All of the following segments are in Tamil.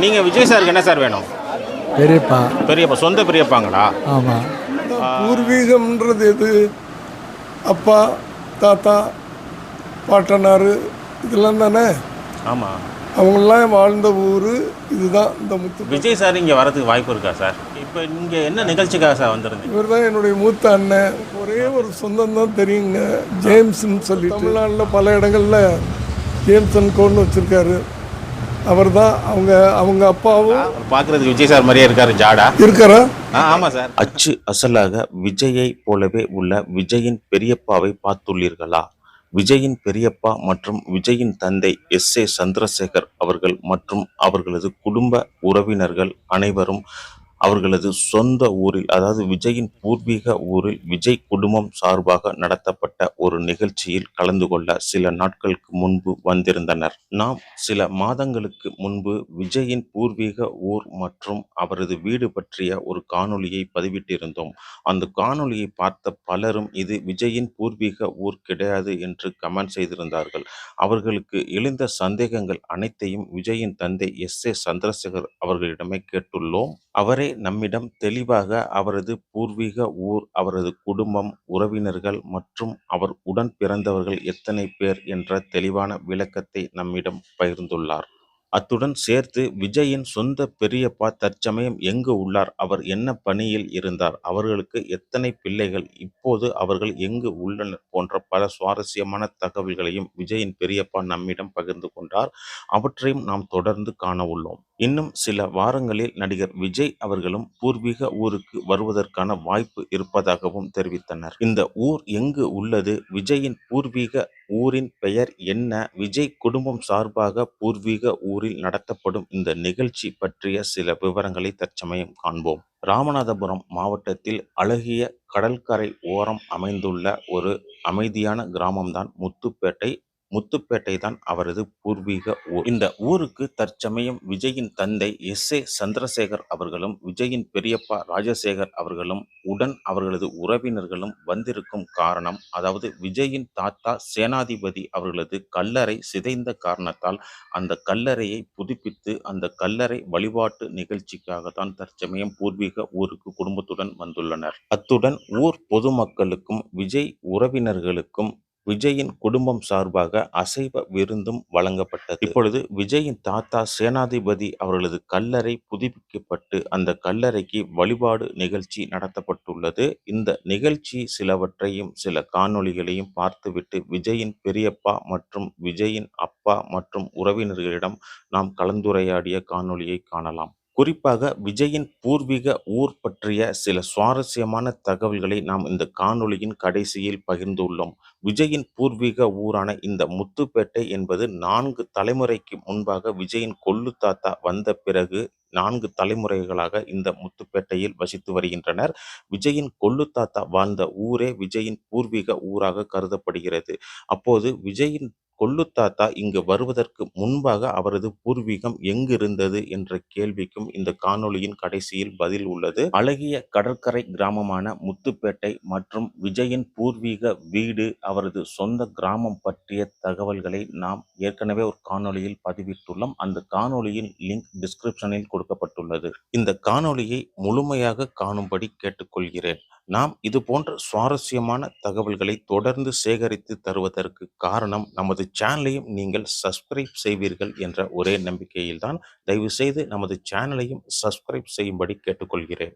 நீங்க விஜய் சாருக்கு என்ன சார் வேணும்? பெரியப்பா. பெரியப்பா சொந்த பெரியப்பாங்களா? ஆமாம். பூர்வீகம்ன்றது எது? அப்பா, தாத்தா, பாட்டனார் இதெல்லாம் தானே. ஆமாம். அவங்களாம் வாழ்ந்த ஊர் இதுதான். இந்த விஜய் சார் இங்கே வரதுக்கு வாய்ப்பு இருக்கா சார்? இப்போ இங்கே என்ன நிகழ்ச்சிக்காக சார் வந்துருங்க? இவர் தான் என்னுடைய மூத்த அண்ணன். ஒரே ஒரு சொந்தம் தான் தெரியுங்க, ஜேம்ஸ்ன்னு சொல்லி. தமிழ்நாட்டில் பல இடங்களில் ஜேம்ஸ் அண்ட் கோன்னு வச்சுருக்காரு. அவர் தான் அவங்க அப்பாவும். பார்க்குறதுக்கு விஜய் சார் மாதிரியே இருக்காரு, ஜாடா இருக்காரா? ஆமாம் சார். அச்சு அசலாக விஜயை போலவே உள்ள விஜயின் பெரியப்பாவை பார்த்துள்ளீர்களா? விஜயின் பெரியப்பா மற்றும் விஜயின் தந்தை S.A. சந்திரசேகர் அவர்கள் மற்றும் அவர்களது குடும்ப உறவினர்கள் அனைவரும் அவர்களது சொந்த ஊரில், அதாவது விஜயின் பூர்வீக ஊரில் விஜய் குடும்பம் சார்பாக நடத்தப்பட்ட ஒரு நிகழ்ச்சியில் கலந்து கொள்ள சில நாட்களுக்கு முன்பு வந்திருந்தனர். நாம் சில மாதங்களுக்கு முன்பு விஜயின் பூர்வீக ஊர் மற்றும் அவரது வீடு பற்றிய ஒரு காணொளியை பதிவிட்டிருந்தோம். அந்த காணொளியை பார்த்த பலரும் இது விஜயின் பூர்வீக ஊர் கிடையாது என்று கமெண்ட் செய்திருந்தார்கள். அவர்களுக்கு எழுந்த சந்தேகங்கள் அனைத்தையும் விஜயின் தந்தை S.A. சந்திரசேகர் அவர்களிடமே கேட்டுள்ளோம். அவரே நம்மிடம் தெளிவாக அவரது பூர்வீக ஊர், அவரது குடும்பம், உறவினர்கள் மற்றும் அவர் உடன் பிறந்தவர்கள் எத்தனை பேர் என்ற தெளிவான விளக்கத்தை நம்மிடம் பகிர்ந்துள்ளார். அத்துடன் சேர்த்து விஜயின் சொந்த பெரியப்பா தற்சமயம் எங்கு உள்ளார், அவர் என்ன பணியில் இருந்தார், அவர்களுக்கு எத்தனை பிள்ளைகள், இப்போது அவர்கள் எங்கு உள்ளனர் போன்ற பல சுவாரஸ்யமான தகவல்களையும் விஜயின் பெரியப்பா நம்மிடம் பகிர்ந்து கொண்டார். அவற்றையும் நாம் தொடர்ந்து காண உள்ளோம். இன்னும் சில வாரங்களில் நடிகர் விஜய் அவர்களும் பூர்வீக ஊருக்கு வருவதற்கான வாய்ப்பு இருப்பதாகவும் தெரிவித்தனர். இந்த ஊர் எங்கு உள்ளது, விஜயின் பூர்வீக ஊரின் பெயர் என்ன, விஜய் குடும்பம் சார்பாக பூர்வீக ஊரில் நடத்தப்படும் இந்த நிகழ்ச்சி பற்றிய சில விவரங்களை தற்சமயம் காண்போம். ராமநாதபுரம் மாவட்டத்தில் அழகிய கடற்கரை ஓரம் அமைந்துள்ள ஒரு அமைதியான கிராமம்தான் முத்துப்பேட்டை. முத்துப்பேட்டை தான் அவரது பூர்வீக ஊர். இந்த ஊருக்கு தற்சமயம் விஜயின் தந்தை S.A. சந்திரசேகர் அவர்களும் விஜயின் பெரியப்பா ராஜசேகர் அவர்களும் உடன் அவர்களது உறவினர்களும் வந்திருக்கும் காரணம், அதாவது விஜயின் தாத்தா சேனாதிபதி அவர்களது கல்லறை சிதைந்த காரணத்தால் அந்த கல்லறையை புதுப்பித்து அந்த கல்லறை வழிபாட்டு நிகழ்ச்சிக்காகத்தான் தற்சமயம் பூர்வீக ஊருக்கு குடும்பத்துடன் வந்துள்ளனர். அத்துடன் ஊர் பொதுமக்களுக்கும் விஜய் உறவினர்களுக்கும் விஜயின் குடும்பம் சார்பாக அசைவ விருந்தும் வழங்கப்பட்டது. இப்பொழுது விஜயின் தாத்தா சேனாதிபதி அவர்களது கல்லறை புதுப்பிக்கப்பட்டு அந்த கல்லறைக்கு வழிபாடு நிகழ்ச்சி நடத்தப்பட்டுள்ளது. இந்த நிகழ்ச்சி சிலவற்றையும் சில காணொளிகளையும் பார்த்துவிட்டு விஜயின் பெரியப்பா மற்றும் விஜயின் அப்பா மற்றும் உறவினர்களிடம் நாம் கலந்துரையாடிய காணொளியை காணலாம். குறிப்பாக விஜயின் பூர்வீக ஊர் பற்றிய சில சுவாரஸ்யமான தகவல்களை நாம் இந்த காணொளியின் கடைசியில் பகிர்ந்துள்ளோம். விஜயின் பூர்வீக ஊரான இந்த முத்துப்பேட்டை என்பது 4 தலைமுறைக்கு முன்பாக விஜயின் கொள்ளு தாத்தா வந்த பிறகு 4 தலைமுறைகளாக இந்த முத்துப்பேட்டையில் வசித்து வருகின்றனர். விஜயின் கொள்ளு தாத்தா வாழ்ந்த ஊரே விஜயின் பூர்வீக ஊராக கருதப்படுகிறது. அப்போது விஜயின் கொள்ளு தாத்தா இங்கு வருவதற்கு முன்பாக அவரது பூர்வீகம் எங்கிருந்தது என்ற கேள்விக்கும் இந்த காணொளியின் கடைசியில் பதில் உள்ளது. அழகிய கடற்கரை கிராமமான முத்துப்பேட்டை மற்றும் விஜயின் பூர்வீக வீடு, அவரது சொந்த கிராமம் பற்றிய தகவல்களை நாம் ஏற்கனவே ஒரு காணொளியில் பதிவிட்டுள்ளோம். அந்த காணொளியின் லிங்க் டிஸ்கிரிப்ஷனில் கொடுக்கப்பட்டுள்ளது. இந்த காணொளியை முழுமையாக காணும்படி கேட்டுக்கொள்கிறேன். நாம் இது போன்ற சுவாரஸ்யமான தகவல்களை தொடர்ந்து சேகரித்து தருவதற்கு காரணம், நமது சேனலையும் நீங்கள் சப்ஸ்கிரைப் செய்வீர்கள் என்ற ஒரே நம்பிக்கையில்தான். தயவு செய்து நமது சேனலையும் சப்ஸ்கிரைப் செய்யும்படி கேட்டுக்கொள்கிறேன்.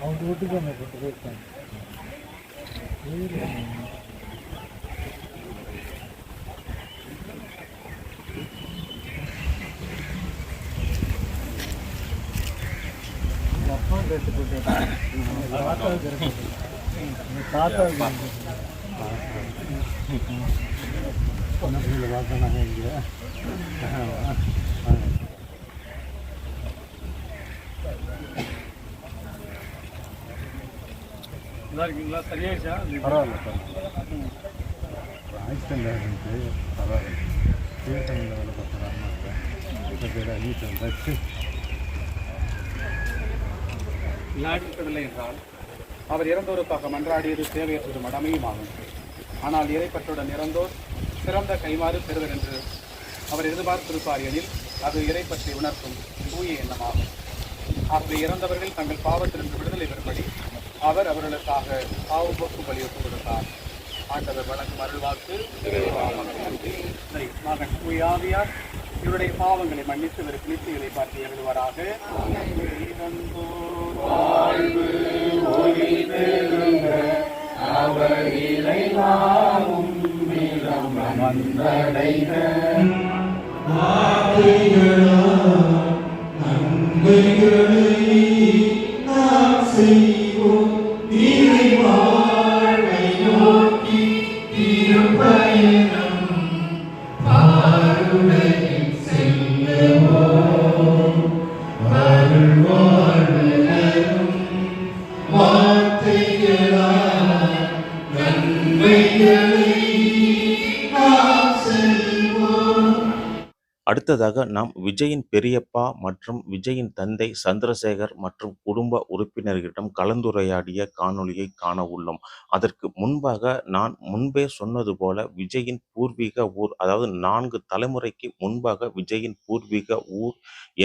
அவங்க வீட்டுக்கு கொண்டு போயிருக்காங்க. நல்லா இருக்கீங்களா? சரியாயிடுச்சா? பரவாயில்ல ஆக்சிடென்ட் ஆகிட்டு பரவாயில்ல டிஎஸ்என்எல் வேலை பார்க்குறாங்க நீட் வந்தாச்சு. விளையாடுவதில்லை என்றால் அவர் இறந்தோருக்காக மன்றாடியது தேவையற்றது மடமையுமாகும். ஆனால் இறைப்பற்றுடன் இறந்தோர் சிறந்த கைமாறு பெறுவர் என்று அவர் எதிர்பார்த்திருப்பார் எனில் அது இறைப்பற்றி உணர்த்தும் தூய எண்ணமாகும். ஆகவே இறந்தவர்கள் தங்கள் பாவத்திலிருந்து விடுதலை பெறும்படி அவர் அவர்களுக்காக பாவம் போக்கும் வலியுறுத்தி கொடுத்தார். ஆண்டவர் வழங்கும் அருள்வாக்கு. மகன் தூயாவியார் இவருடைய பாவங்களை மன்னித்து இவர் கிழித்துகளை பார்த்து எழுதுவாராக. அடுத்ததாக நாம் விஜயின் பெரியப்பா மற்றும் விஜயின் தந்தை சந்திரசேகர் மற்றும் குடும்ப உறுப்பினர்களிடம் கலந்துரையாடிய காணொளியை காண உள்ளோம். அதற்கு முன்பாக நான் முன்பே சொன்னது போல விஜயின் பூர்வீக ஊர், அதாவது 4 தலைமுறைக்கு முன்பாக விஜயின் பூர்வீக ஊர்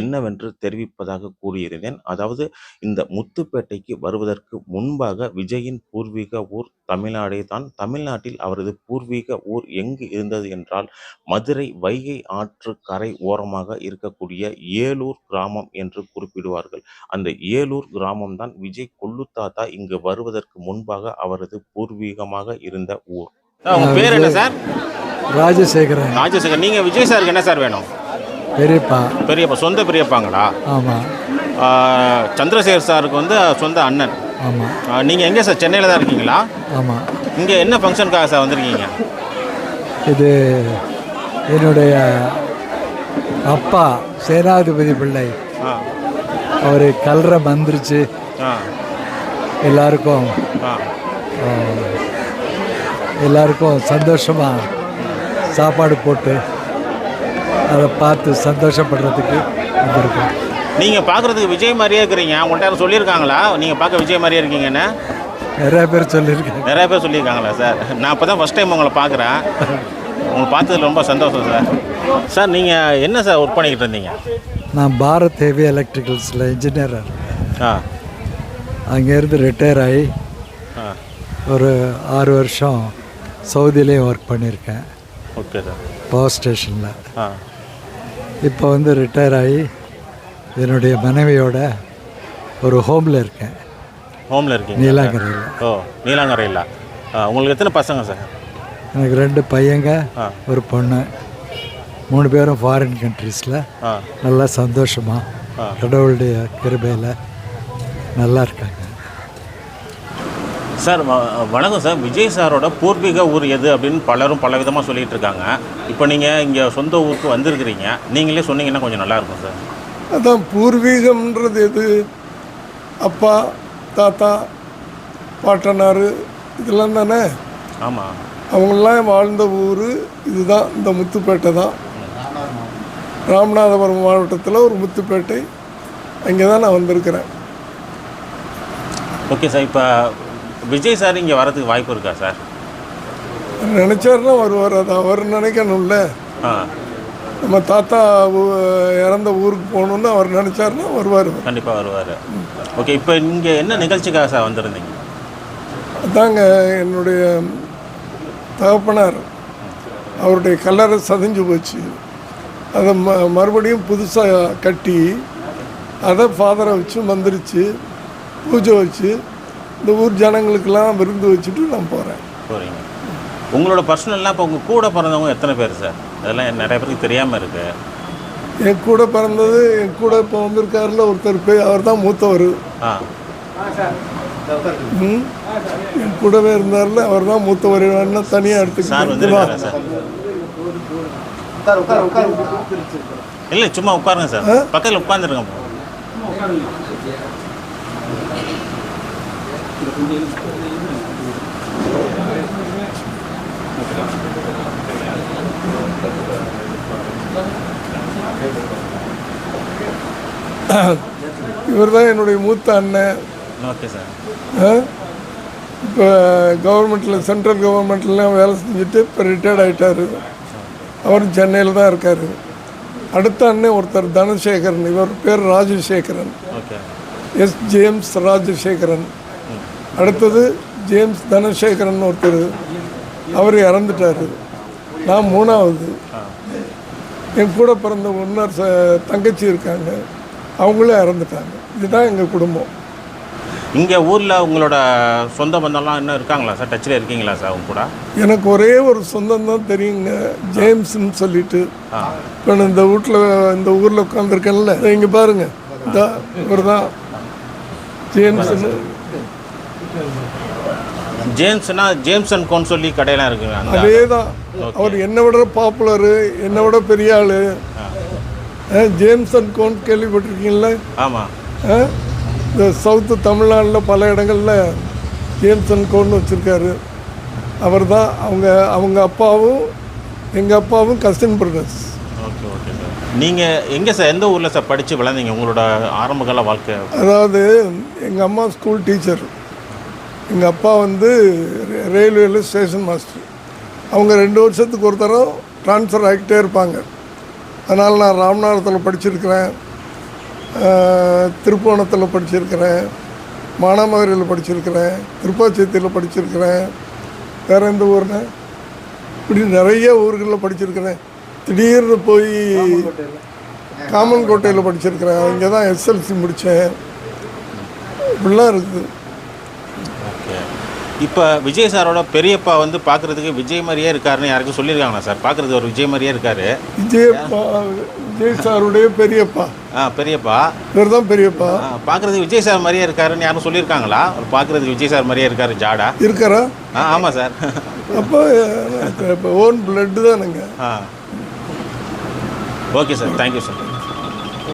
என்னவென்று தெரிவிப்பதாக கூறியிருந்தேன். அதாவது இந்த முத்துப்பேட்டைக்கு வருவதற்கு முன்பாக விஜயின் பூர்வீக ஊர் தமிழ்நாடே தான். தமிழ்நாட்டில் அவரது பூர்வீக ஊர் எங்கு இருந்தது என்றால் மதுரை வைகை ஆற்று கரை ஓரமாக இருக்கக்கூடிய ஏலூர் கிராமம் என்று குறிப்பிடுவார்கள். அந்த ஏலூர் கிராமம் தான் விஜய் கொள்ளுத்தாத்தா இங்கு வருவதற்கு முன்பாக அவரது பூர்வீகமாக இருந்த ஊர். உங்க பேர் என்ன சார்? ராஜசேகரன். ராஜசேகர். நீங்க விஜய் சாருக்கு என்ன சார் வேணும்? பெரியப்பா. பெரியப்பா. சொந்த பெரியப்பாங்களா? ஆமாம். சந்திரசேகர் சாருக்கு வந்து சொந்த அண்ணன். ஆமாம். நீங்கள் எங்கே சார்? சென்னையில் தான் இருக்கீங்களா? ஆமாம். இங்கே என்ன ஃபங்க்ஷனுக்காக சார் வந்திருக்கீங்க? இது என்னுடைய அப்பா சேனாதிபதி பிள்ளை. அவர் கல்ற வந்துருச்சு. எல்லாருக்கும் சந்தோஷமாக சாப்பாடு போட்டு அதை பார்த்து சந்தோஷப்படுறதுக்கு வந்திருக்கோம். நீங்கள் பார்க்குறதுக்கு விஜய் மாதிரியே இருக்கிறீங்க. உங்கள்கிட்ட சொல்லியிருக்காங்களா நீங்கள் பார்க்க விஜய் மாதிரியே இருக்கீங்கன்னு? நிறைய பேர் சொல்லியிருக்காங்க. நிறைய பேர் சொல்லியிருக்காங்களா சார்? நான் இப்போ தான் ஃபஸ்ட் டைம் உங்களை பார்க்குறேன். உங்களை பார்த்ததுல ரொம்ப சந்தோஷம் சார். சார் நீங்கள் என்ன சார் ஒர்க் பண்ணிக்கிட்டு இருந்தீங்க? நான் பாரத் ஹெவி எலக்ட்ரிக்கல்ஸில் இன்ஜினியராக இருக்கேன். அங்கேருந்து ரிட்டையர் ஆகி ஒரு 6 வருஷம் சவுதியிலையும் ஒர்க் பண்ணியிருக்கேன். Okay sir. பவர் ஸ்டேஷனில். இப்போ வந்து ரிட்டையர் ஆகி என்னுடைய மனைவியோட ஒரு ஹோமில் இருக்கேன். ஹோமில் இருக்கீங்க? நீலாங்கரையில். ஓ, நீலாங்கரையில். உங்களுக்கு எத்தனை பசங்க சார்? எனக்கு 2 பையங்க, ஒரு பொண்ணு. 3 பேரும் ஃபாரின் கண்ட்ரீஸில் நல்லா சந்தோஷமாக கடவுளுடைய கிருபையில் நல்லா இருக்காங்க. சார் வணக்கம் சார். விஜய் சாரோட பூர்வீக ஊர் எது அப்படின்னு பலரும் பல விதமாக சொல்லிகிட்டு இருக்காங்க. இப்போ நீங்கள் இங்கே சொந்த ஊருக்கு வந்திருக்கிறீங்க, நீங்களே சொன்னீங்கன்னா கொஞ்சம் நல்லாயிருக்கும் சார். அதான் பூர்வீகம்ன்றது எது? அப்பா, தாத்தா, பாட்டனார் இதெல்லாம் தானே. ஆமாம். அவங்களாம் வாழ்ந்த ஊர் இதுதான். இந்த முத்துப்பேட்டை தான். ராமநாதபுரம் மாவட்டத்தில் ஒரு முத்துப்பேட்டை. அங்கே தான் நான் வந்திருக்கிறேன். Okay sir. இப்போ விஜய் சார் இங்கே வரதுக்கு வாய்ப்பு இருக்கா சார்? நினச்சாருன்னா வருவார். அது அவர் நினைக்கணும்ல. நம்ம தாத்தா இறந்த ஊருக்கு போகணுன்னு அவர் நினச்சாருன்னா வருவார். கண்டிப்பாக வருவார். ஓகே. இப்போ இங்கே என்ன நிகழ்ச்சிக்காக சார் வந்திருந்தீங்க? அதாங்க என்னுடைய தகப்பனார் அவருடைய கல்லறை சதைஞ்சு போச்சு. அதை மறுபடியும் புதுசாக கட்டி அதை ஃபாதரை வச்சு மந்திரிச்சு பூஜை வச்சு இந்த ஊர் ஜனங்களுக்கெல்லாம் விருந்து வச்சுட்டு நான் போகிறேன். போகிறீங்க. உங்களோட பர்சனல்லாம் இப்போ உங்கள் கூட பிறந்தவங்க எத்தனை பேர் சார்? அதெல்லாம் நிறைய பேருக்கு தெரியாமல் இருக்குது. என் கூட பிறந்தது என் கூட இப்போ வந்திருக்காருல ஒருத்தர் அவர் தான் மூத்தவர். ம் என் கூடவே இருந்தார்ல, அவர் தான் மூத்தவர், வேணா தனியாக சார் எடுத்துக்கலாம். வந்துருக்காரா சார்? இல்லை சும்மா உட்காருங்க சார், பக்கத்தில் உட்காந்துருங்க. இவர் தான் என்னுடைய மூத்த அண்ணன். Okay sir. இப்போ கவர்மெண்ட்டில், சென்ட்ரல் கவர்மெண்ட்லாம் வேலை செஞ்சுட்டு இப்போ ரிட்டையர்ட் ஆகிட்டார். அவரும் சென்னையில் தான் இருக்கார். அடுத்த அண்ணன் ஒருத்தர் தனசேகரன், இவர் பேர் ராஜசேகரன், எஸ் ஜேம்ஸ் ராஜசேகரன். அடுத்தது ஜேம்ஸ் தனசேகரன் ஒருத்தர், அவர் இறந்துட்டார். நான் 3வது. என் கூட பிறந்த இன்னொரு தங்கச்சி இருக்காங்க, அவங்களும் இறந்துட்டாங்க. இதுதான் எங்கள் குடும்பம். இங்கே ஊரில் உங்களோட சொந்த பந்தம்லாம் இன்னும் இருக்காங்களா சார்? டச்சில் இருக்கீங்களா சார் அவங்க கூட? எனக்கு ஒரே ஒரு சொந்தம் தான் தெரியுங்க, ஜேம்ஸ்ன்னு சொல்லிட்டு. இப்போ நான் இந்த ஊரில் உட்காந்துருக்கேன்ல, இங்கே பாருங்க, இவர் தான் ஜேம்ஸ்ன்னு. ஜேம்ஸ்னா ஜேம்ஸ் அண்ட் கோன்னு சொல்லி கடையெல்லாம் இருக்குங்க. அதே தான். அவர் என்னை விட பாப்புலரு, என்னை விட பெரிய ஆள். ஜேம்ஸ் அண்ட் கோன் கேள்விப்பட்டிருக்கீங்களா? ஆமாம். இந்த சவுத்து தமிழ்நாட்டில் பல இடங்களில் ஜேம்ஸ் அண்ட் கோன்னு வச்சுருக்காரு. அவர் தான். அவங்க அப்பாவும் எங்கள் அப்பாவும் cousin brothers. Okay okay sir. நீங்கள் எங்கே சார், எந்த ஊரில் சார் படித்து வளர்ந்தீங்க? உங்களோட ஆரம்பகால வாழ்க்கை? அதாவது எங்கள் அம்மா ஸ்கூல் டீச்சர், எங்கள் அப்பா வந்து ரயில்வேல ஸ்டேஷன் மாஸ்டர். அவங்க 2 வருஷத்துக்கு ஒரு தரம் ட்ரான்ஸ்ஃபர் ஆகிட்டே இருப்பாங்க. அதனால் நான் ராமநாதத்தில் படிச்சிருக்கிறேன், திருப்போணத்தில் படிச்சிருக்கிறேன், மானாமதுரையில் படிச்சிருக்கிறேன், திருப்பாச்சேத்தியில் படிச்சிருக்கிறேன், வேறு எந்த ஊர்னா இப்படி நிறைய ஊர்களில் படிச்சிருக்கிறேன். திடீர்னு போய் காமன்கோட்டையில் படிச்சிருக்கிறேன். இங்கே தான் எஸ்எல்சி முடித்தேன். இப்படிலாம் இருக்குது. இப்போ விஜய் சாரோட பெரியப்பா வந்து பார்க்குறதுக்கு விஜய் மாதிரியே இருக்காருன்னு யாருக்கும் சொல்லியிருக்காங்களா சார்? பார்க்குறது ஒரு விஜய் மாதிரியே இருக்காரு. விஜய் சாருடைய பெரியப்பா. பெரியப்பா இவர் தான் பெரியப்பா. பார்க்குறதுக்கு விஜய் சார் மாதிரியே இருக்காருன்னு யாரும் சொல்லியிருக்காங்களா? பார்க்குறதுக்கு விஜய் சார் மாதிரியே இருக்காரு, ஜாடா இருக்காரா? ஆமாம் சார். அப்போ ஓன் பிளட்டு தானுங்க. Okay sir, thank you sir.